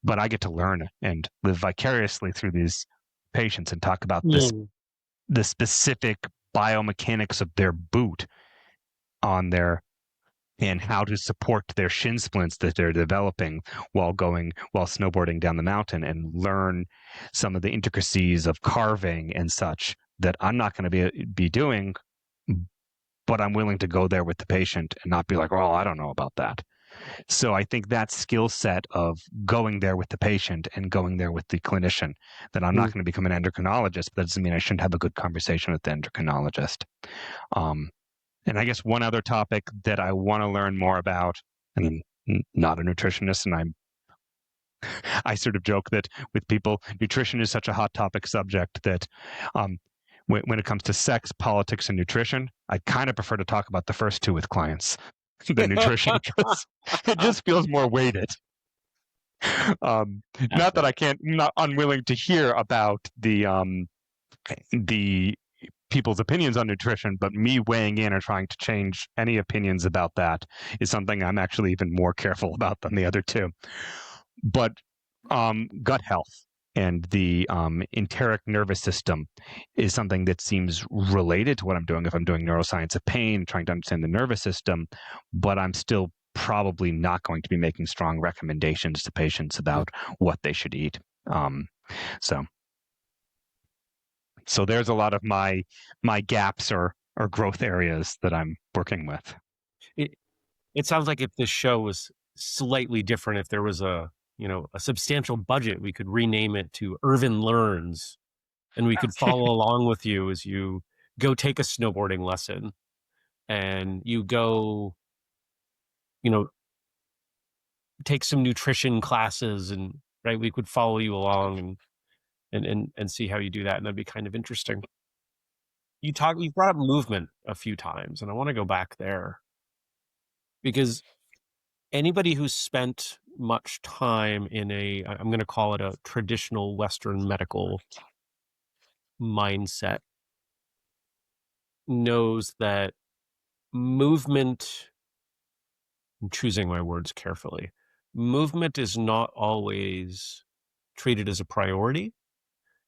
But I get to learn and live vicariously through these patients and talk about the specific biomechanics of their boot and how to support their shin splints that they're developing while snowboarding down the mountain, and learn some of the intricacies of carving and such that I'm not going to be doing, but I'm willing to go there with the patient and not be like, oh, I don't know about that. So I think that skill set of going there with the patient and going there with the clinician, that I'm not going to become an endocrinologist, but that doesn't mean I shouldn't have a good conversation with the endocrinologist. And I guess one other topic that I want to learn more about, and I'm not a nutritionist, and I sort of joke that with people, nutrition is such a hot topic subject that when it comes to sex, politics, and nutrition, I kind of prefer to talk about the first two with clients than nutrition because it just feels more weighted. Not that I can't, not unwilling to hear about the people's opinions on nutrition, but me weighing in or trying to change any opinions about that is something I'm actually even more careful about than the other two. But gut health and the enteric nervous system is something that seems related to what I'm doing if I'm doing neuroscience of pain, trying to understand the nervous system, but I'm still probably not going to be making strong recommendations to patients about what they should eat. So there's a lot of my gaps or growth areas that I'm working with. It sounds like if this show was slightly different, if there was a substantial budget, we could rename it to Irvin Learns, and we could follow along with you as you go take a snowboarding lesson and you go, take some nutrition classes, and right, we could follow you along and see how you do that, and that'd be kind of interesting. You brought up movement a few times, and I want to go back there because anybody who's spent much time in I'm going to call it a traditional Western medical mindset, knows that movement, I'm choosing my words carefully, movement is not always treated as a priority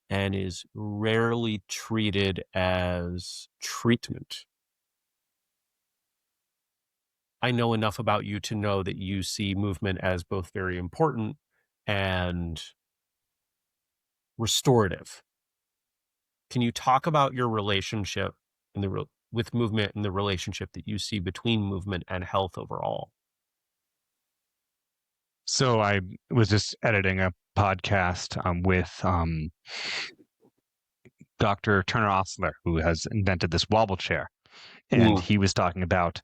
and is rarely treated as treatment. I know enough about you to know that you see movement as both very important and restorative. Can you talk about your relationship with movement and the relationship that you see between movement and health overall? So I was just editing a podcast with Dr. Turner Osler, who has invented this wobble chair. And he was talking about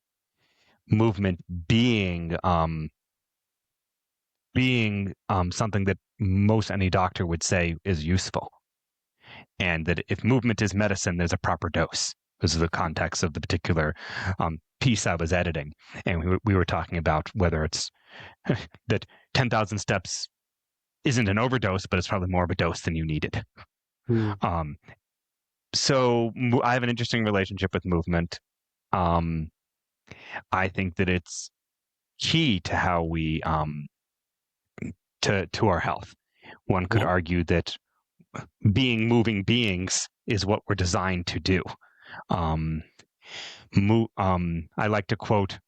movement being something that most any doctor would say is useful. And that if movement is medicine, there's a proper dose. This is the context of the particular piece I was editing. And we were talking about whether it's that 10,000 steps isn't an overdose, but it's probably more of a dose than you needed. So I have an interesting relationship with movement. I think that it's key to how we to our health. One could argue that being moving beings is what we're designed to do. I like to quote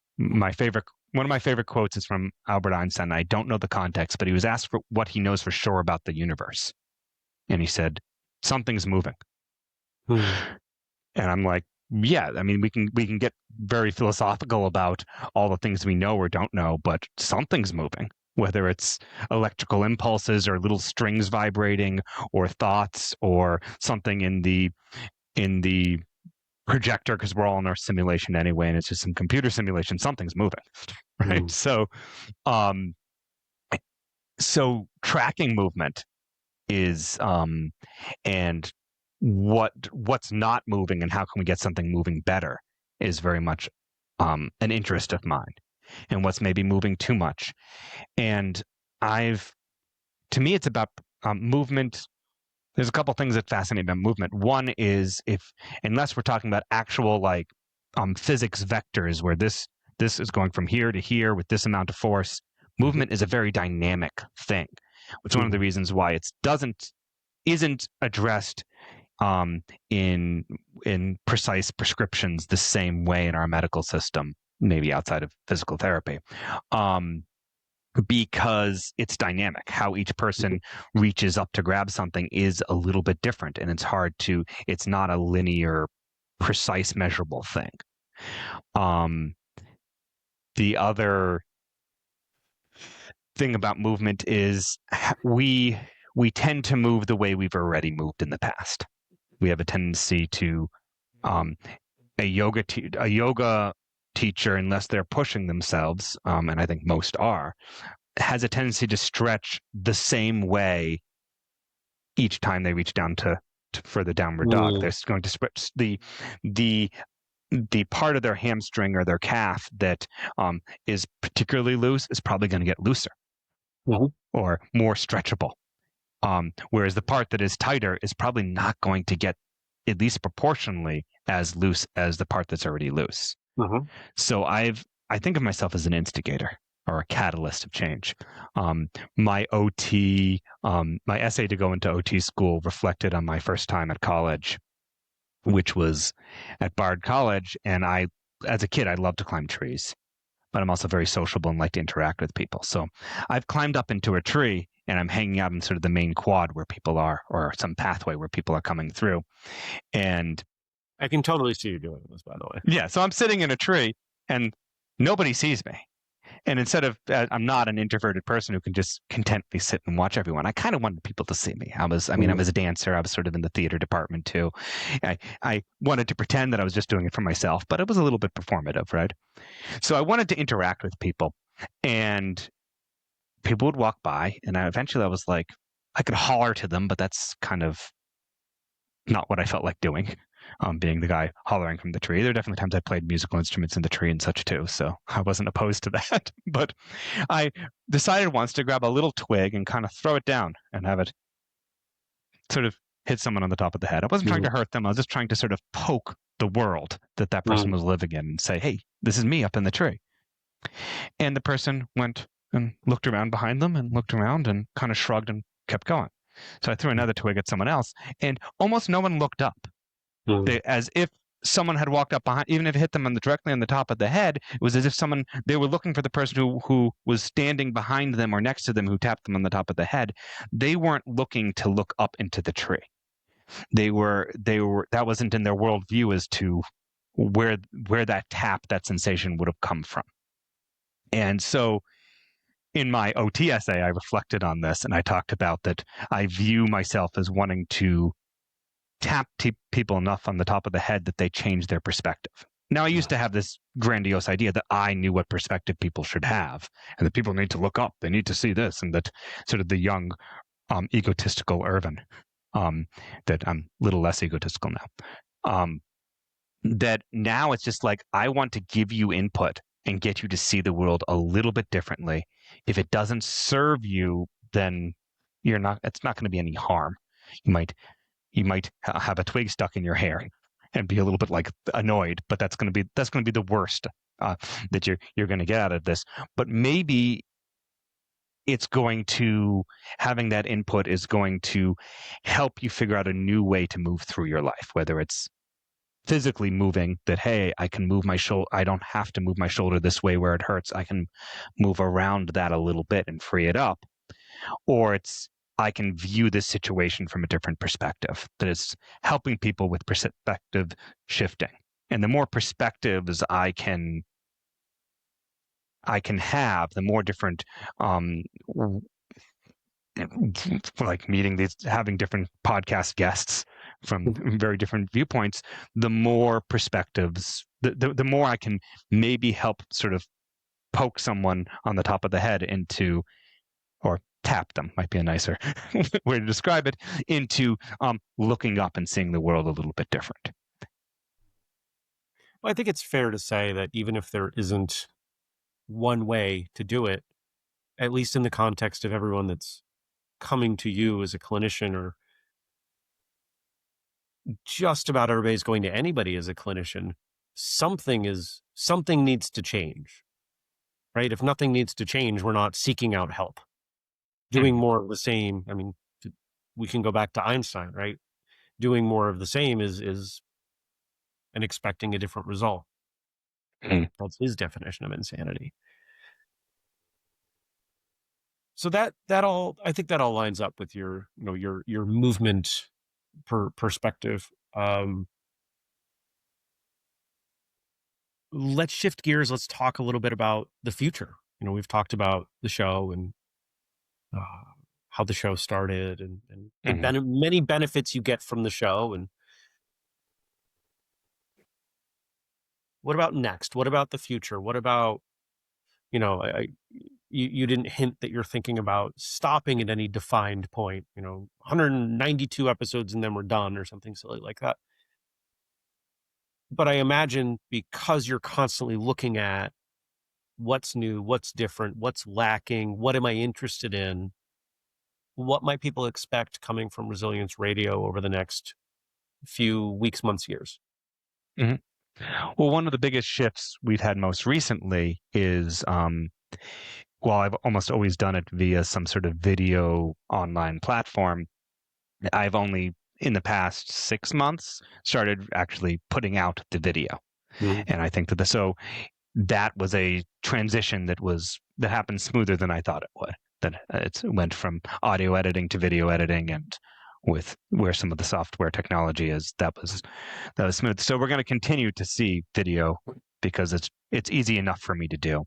one of my favorite quotes is from Albert Einstein. I don't know the context, but he was asked for what he knows for sure about the universe. And he said, something's moving. And I'm like, yeah, I mean, we can get very philosophical about all the things we know or don't know, but something's moving, whether it's electrical impulses or little strings vibrating or thoughts or something in the projector, because we're all in our simulation anyway, and it's just some computer simulation. Something's moving, right? So tracking movement is and what's not moving and how can we get something moving better is very much an interest of mine, and what's maybe moving too much. And to me, it's about movement. There's a couple things that fascinate me about movement. One is unless we're talking about actual physics vectors where this is going from here to here with this amount of force, movement is a very dynamic thing, which is one of the reasons why it isn't addressed in precise prescriptions the same way in our medical system, maybe outside of physical therapy. Because it's dynamic. How each person reaches up to grab something is a little bit different, and it's not a linear, precise, measurable thing. The other thing about movement is we tend to move the way we've already moved in the past. We have a tendency to a yoga teacher, unless they're pushing themselves, and I think most are, has a tendency to stretch the same way each time they reach down to for the downward dog. They're going to spread the part of their hamstring or their calf that is particularly loose is probably going to get looser or more stretchable. Whereas the part that is tighter is probably not going to get, at least proportionally, as loose as the part that's already loose. So I think of myself as an instigator or a catalyst of change. My OT, my essay to go into OT school reflected on my first time at college, which was at Bard College. And as a kid, I loved to climb trees, but I'm also very sociable and like to interact with people. So I've climbed up into a tree and I'm hanging out in sort of the main quad where people are, or some pathway where people are coming through. And I can totally see you doing this, by the way. Yeah. So I'm sitting in a tree and nobody sees me. And instead of, I'm not an introverted person who can just contently sit and watch everyone. I kind of wanted people to see me. I was a dancer. I was sort of in the theater department too. I wanted to pretend that I was just doing it for myself, but it was a little bit performative, right? So I wanted to interact with people, and people would walk by, and eventually I was like, I could holler to them, but that's kind of not what I felt like doing. Being the guy hollering from the tree. There are definitely times I played musical instruments in the tree and such too, so I wasn't opposed to that. But I decided once to grab a little twig and kind of throw it down and have it sort of hit someone on the top of the head. I wasn't trying to hurt them. I was just trying to sort of poke the world that person was living in and say, hey, this is me up in the tree. And the person went and looked around behind them and looked around and kind of shrugged and kept going. So I threw another twig at someone else, and almost no one looked up. As if someone had walked up behind, even if it hit them directly on the top of the head, it was as if they were looking for the person who was standing behind them or next to them who tapped them on the top of the head. They weren't looking to look up into the tree. That wasn't in their worldview as to where that tap, that sensation would have come from. And so in my OT essay, I reflected on this, and I talked about that I view myself as wanting to tap people enough on the top of the head that they change their perspective. Now, I used to have this grandiose idea that I knew what perspective people should have, and that people need to look up, they need to see this, and that sort of the young, egotistical Irvin, that I'm a little less egotistical now, that now it's just like, I want to give you input and get you to see the world a little bit differently. If it doesn't serve you, then it's not going to be any harm. You might have a twig stuck in your hair and be a little bit like annoyed, but that's going to be the worst that you're going to get out of this. But maybe it's going to, having that input is going to help you figure out a new way to move through your life, whether it's physically moving, that, hey, I can move my shoulder. I don't have to move my shoulder this way where it hurts. I can move around that a little bit and free it up. Or it's, I can view this situation from a different perspective, that is helping people with perspective shifting. And the more perspectives I can have, the more different, like having different podcast guests from very different viewpoints, the more perspectives, the more I can maybe help sort of poke someone on the top of the head into, or tap them might be a nicer way to describe it, into looking up and seeing the world a little bit different. Well, I think it's fair to say that even if there isn't one way to do it, at least in the context of everyone that's coming to you as a clinician, or just about everybody's going to anybody as a clinician, something needs to change, right? If nothing needs to change, we're not seeking out help. Doing more of the same. I mean, we can go back to Einstein, right? Doing more of the same is and expecting a different result. That's his definition of insanity. So that all, I think that all lines up with your movement perspective. Let's shift gears. Let's talk a little bit about the future. We've talked about the show and how the show started and the many benefits you get from the show. And what about next? What about the future? What about, you didn't hint that you're thinking about stopping at any defined point, 192 episodes and then we're done or something silly like that. But I imagine because you're constantly looking at what's new, what's different, what's lacking, what am I interested in, what might people expect coming from Resilience Radio over the next few weeks, months, years? Mm-hmm. Well, one of the biggest shifts we've had most recently is, while I've almost always done it via some sort of video online platform, I've only in the past 6 months started actually putting out the video. Mm-hmm. And I think that was a transition that happened smoother than I thought it would. That it went from audio editing to video editing, and with where some of the software technology is, that was smooth. So we're going to continue to see video because it's easy enough for me to do.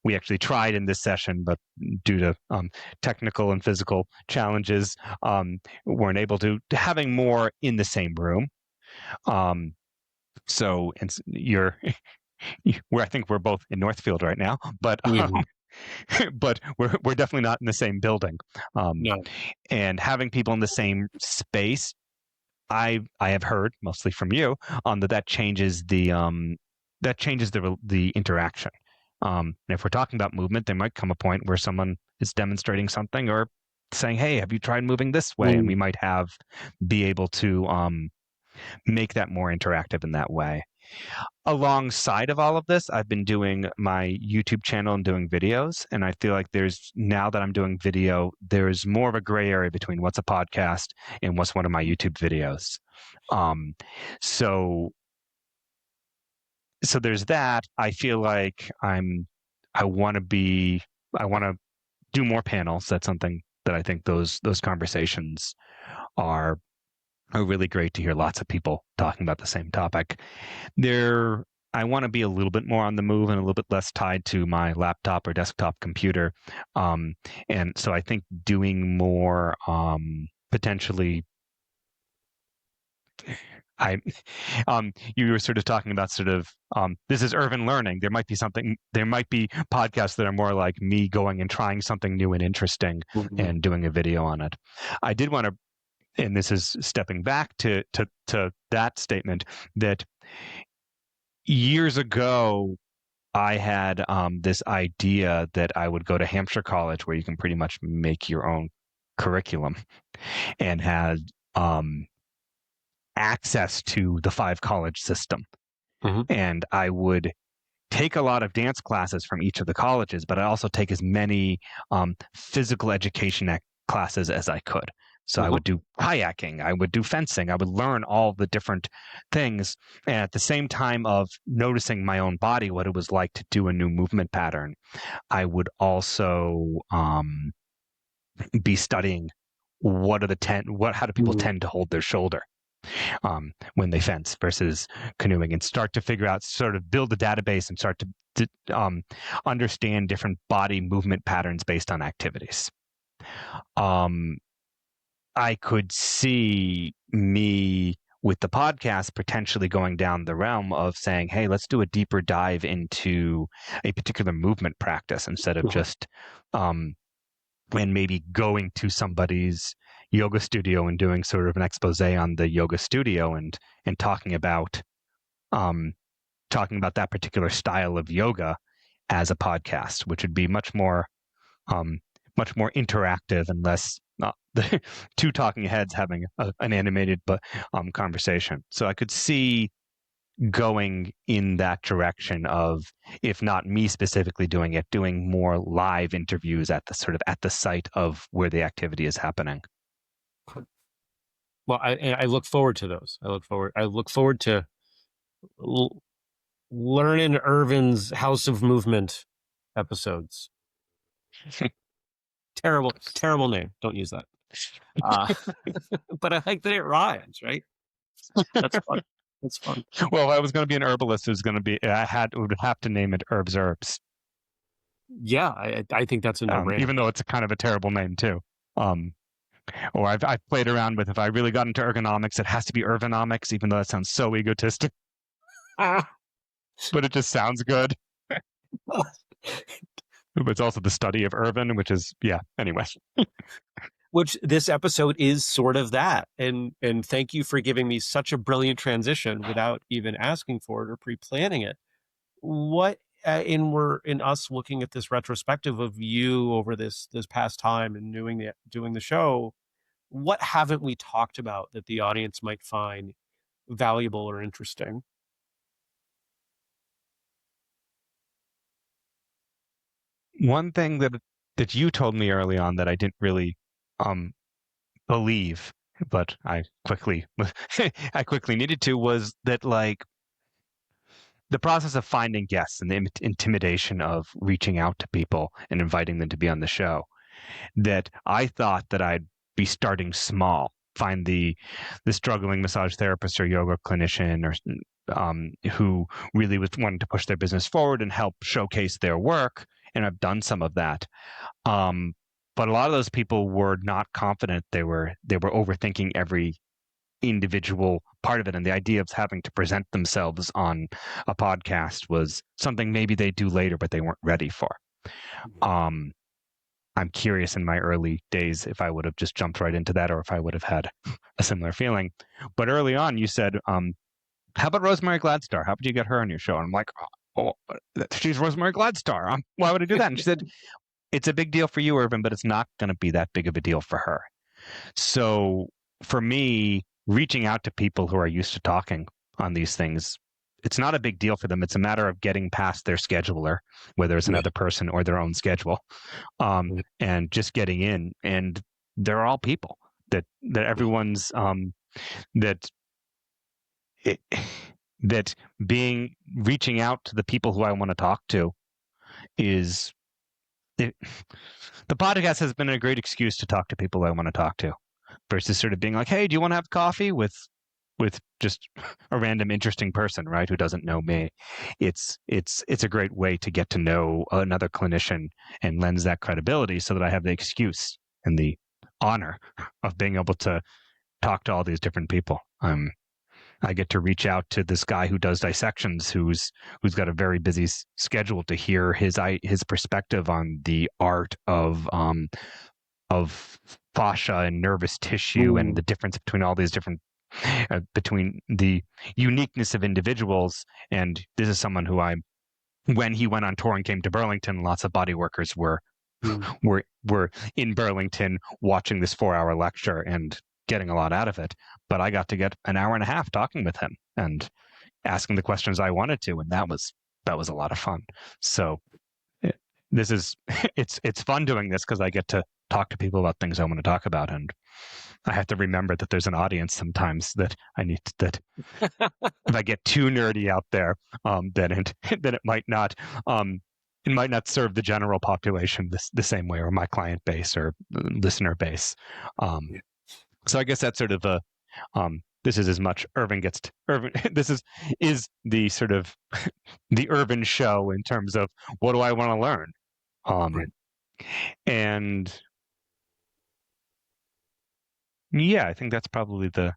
We actually tried in this session, but due to technical and physical challenges, weren't able to having more in the same room. So I think we're both in Northfield right now, but but we're definitely not in the same building. No. And having people in the same space, I have heard mostly from you that changes the interaction. And if we're talking about movement, there might come a point where someone is demonstrating something or saying, "Hey, have you tried moving this way?" And we might be able to make that more interactive in that way. Alongside of all of this, I've been doing my YouTube channel and doing videos, and I feel like now that I'm doing video, there's more of a gray area between what's a podcast and what's one of my YouTube videos. So there's that. I feel like I want to do more panels. That's something that I think those conversations are really great to hear lots of people talking about the same topic. I want to be a little bit more on the move and a little bit less tied to my laptop or desktop computer. And so I think doing more potentially. You were sort of talking about this is Irvin learning. There might be podcasts that are more like me going and trying something new and interesting and doing a video on it. I did want to, and this is stepping back to that statement, that years ago I had this idea that I would go to Hampshire College, where you can pretty much make your own curriculum, and had access to the 5-college system. And I would take a lot of dance classes from each of the colleges, but I also take as many physical education classes as I could. So I would do kayaking, I would do fencing, I would learn all the different things. And at the same time of noticing my own body, what it was like to do a new movement pattern, I would also be studying how do people tend to hold their shoulder when they fence versus canoeing, and start to figure out, sort of build a database and start to understand different body movement patterns based on activities. I could see me with the podcast potentially going down the realm of saying, "Hey, let's do a deeper dive into a particular movement practice instead of just and maybe going to somebody's yoga studio and doing sort of an expose on the yoga studio and talking about that particular style of yoga as a podcast, which would be much more interactive and less the two talking heads having an animated conversation." So I could see going in that direction of, if not me specifically doing it, doing more live interviews at the site of where the activity is happening. Well, I look forward to those. I look forward to learning Irvin's House of Movement episodes. Terrible name. Don't use that. But I like that it rhymes, right? That's fun. That's fun. Well, if I was going to be an herbalist, I would have to name it Herbs. Yeah, I think that's a no-brainer. Even though it's a kind of a terrible name too. Or I've played around with, if I really got into ergonomics, it has to be Irvinomics, even though that sounds so egotistic. But it just sounds good. But it's also the study of Irvin, which is, yeah, anyway. Which this episode is sort of that. And thank you for giving me such a brilliant transition without even asking for it or pre-planning it. What in us looking at this retrospective of you over this past time and doing the show, what haven't we talked about that the audience might find valuable or interesting? One thing that you told me early on that I didn't really believe, but I quickly needed to, was that, like, the process of finding guests and the intimidation of reaching out to people and inviting them to be on the show, that I thought that I'd be starting small, find the struggling massage therapist or yoga clinician or who really was wanting to push their business forward and help showcase their work. And I've done some of that. But a lot of those people were not confident. They were overthinking every individual part of it, and the idea of having to present themselves on a podcast was something maybe they do later, but they weren't ready for. I'm curious in my early days if I would have just jumped right into that or if I would have had a similar feeling. But early on, you said, how about Rosemary Gladstar? How would you get her on your show? And I'm like, oh, she's Rosemary Gladstar. Why would I do that? And she said, it's a big deal for you, Irvin, but it's not going to be that big of a deal for her. So for me, reaching out to people who are used to talking on these things, it's not a big deal for them. It's a matter of getting past their scheduler, whether it's another person or their own schedule, and just getting in. And they're all people that everyone's that reaching out to the people who I want to talk to is the podcast has been a great excuse to talk to people I want to talk to, versus sort of being like, hey, do you want to have coffee with just a random interesting person, right, who doesn't know me. It's a great way to get to know another clinician and lends that credibility, so that I have the excuse and the honor of being able to talk to all these different people. I get to reach out to this guy who does dissections, who's got a very busy schedule, to hear his perspective on the art of fascia and nervous tissue and the difference between all these different between the uniqueness of individuals. And this is someone who when he went on tour and came to Burlington, lots of body workers were in Burlington watching this 4-hour lecture and getting a lot out of it. But I got to get an hour and a half talking with him and asking the questions I wanted to, and that was a lot of fun. So it's fun doing this because I get to talk to people about things I want to talk about, and I have to remember that there's an audience sometimes that I need that if I get too nerdy out there, then it might not serve the general population the same way, or my client base or listener base. So I guess that's sort of this is as much Irvin gets to Irvin. This is the sort of the Irvin show in terms of what do I want to learn, and yeah, I think that's probably the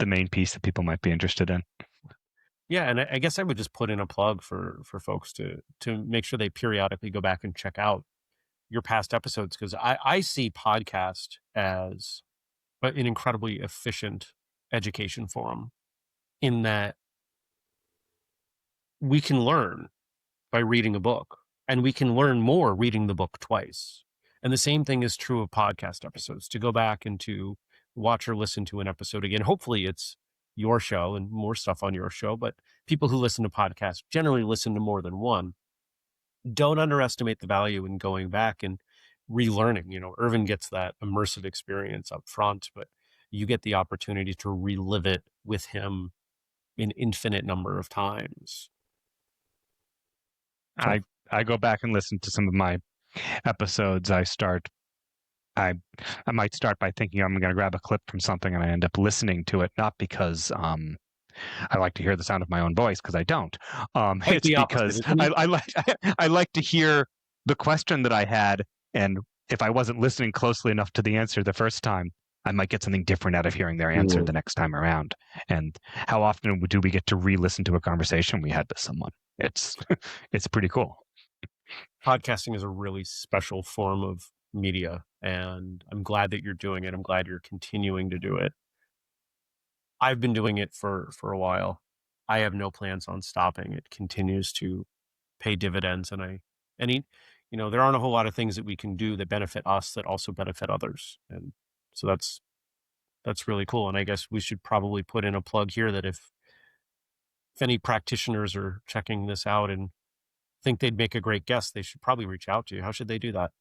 main piece that people might be interested in. Yeah, and I guess I would just put in a plug for folks to make sure they periodically go back and check out your past episodes, because I see podcast as an incredibly efficient education forum, in that we can learn by reading a book, and we can learn more reading the book twice. And the same thing is true of podcast episodes. To go back and to watch or listen to an episode again, hopefully it's your show and more stuff on your show, but people who listen to podcasts generally listen to more than one. Don't underestimate the value in going back and relearning. Irvin gets that immersive experience up front, but you get the opportunity to relive it with him an infinite number of times. I go back and listen to some of my episodes. I might start by thinking I'm going to grab a clip from something, and I end up listening to it, not because I like to hear the sound of my own voice, because I don't. It's because I like to hear the question that I had, and if I wasn't listening closely enough to the answer the first time, I might get something different out of hearing their answer the next time around. And how often do we get to re-listen to a conversation we had with someone? It's pretty cool. podcasting is a really special form of media, and I'm glad that you're doing it. I'm glad you're continuing to do it. I've been doing it for a while. I have no plans on stopping. It continues to pay dividends, and there aren't a whole lot of things that we can do that benefit us that also benefit others, and so that's really cool. And I guess we should probably put in a plug here that if any practitioners are checking this out and think they'd make a great guest, they should probably reach out to you. How should they do that?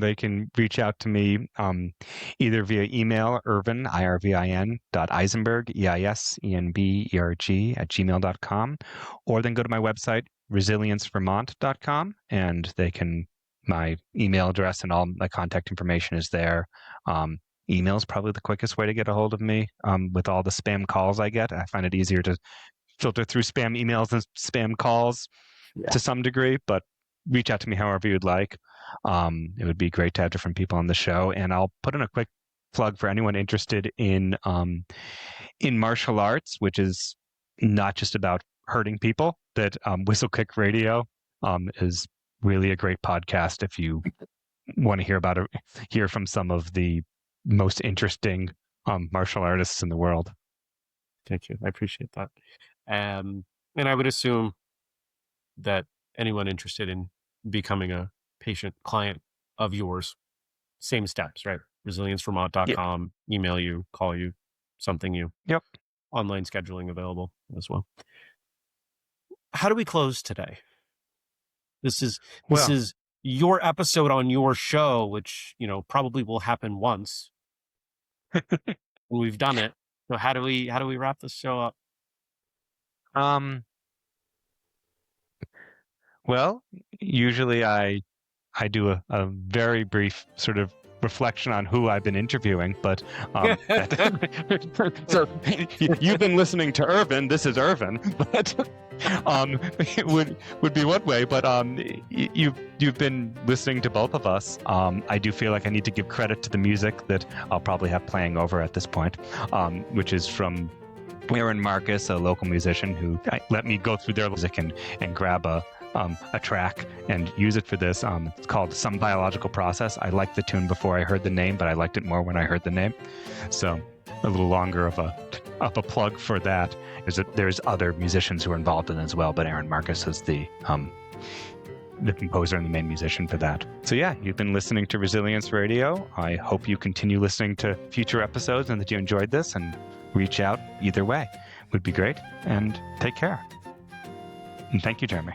They can reach out to me either via email, Irvin, IRVIN, .Eisenberg, EISENBERG @gmail.com, or then go to my website, ResilienceVermont.com, and my email address and all my contact information is there. Email is probably the quickest way to get a hold of me. With all the spam calls I get, I find it easier to filter through spam emails than spam calls to some degree, but reach out to me however you'd like. It would be great to have different people on the show. And I'll put in a quick plug for anyone interested in martial arts, which is not just about hurting people, that Whistle Kick Radio is really a great podcast if you want to hear from some of the most interesting martial artists in the world. Thank you. I appreciate that. And I would assume that anyone interested in becoming a patient client of yours, same steps, right? ResilienceVermont.com, email you, call you, something you. Yep. Online scheduling available as well. How do we close today? This is your episode on your show, which, probably will happen once. And we've done it. So how do we wrap this show up? Well, usually I do a very brief sort of reflection on who I've been interviewing, but so you've been listening to Irvin. This is Irvin, but it would be one way. But you've been listening to both of us. I do feel like I need to give credit to the music that I'll probably have playing over at this point, which is from Aaron Marcus, a local musician who let me go through their music and grab a track and use it for this. It's called Some Biological Process. I liked the tune before I heard the name, but I liked it more when I heard the name. So a little longer of a plug for that is that there's other musicians who are involved in it as well, but Aaron Marcus is the composer and the main musician for that. So yeah, you've been listening to Resilience Radio. I hope you continue listening to future episodes and that you enjoyed this, and reach out either way would be great. And take care. And thank you, Jeremy.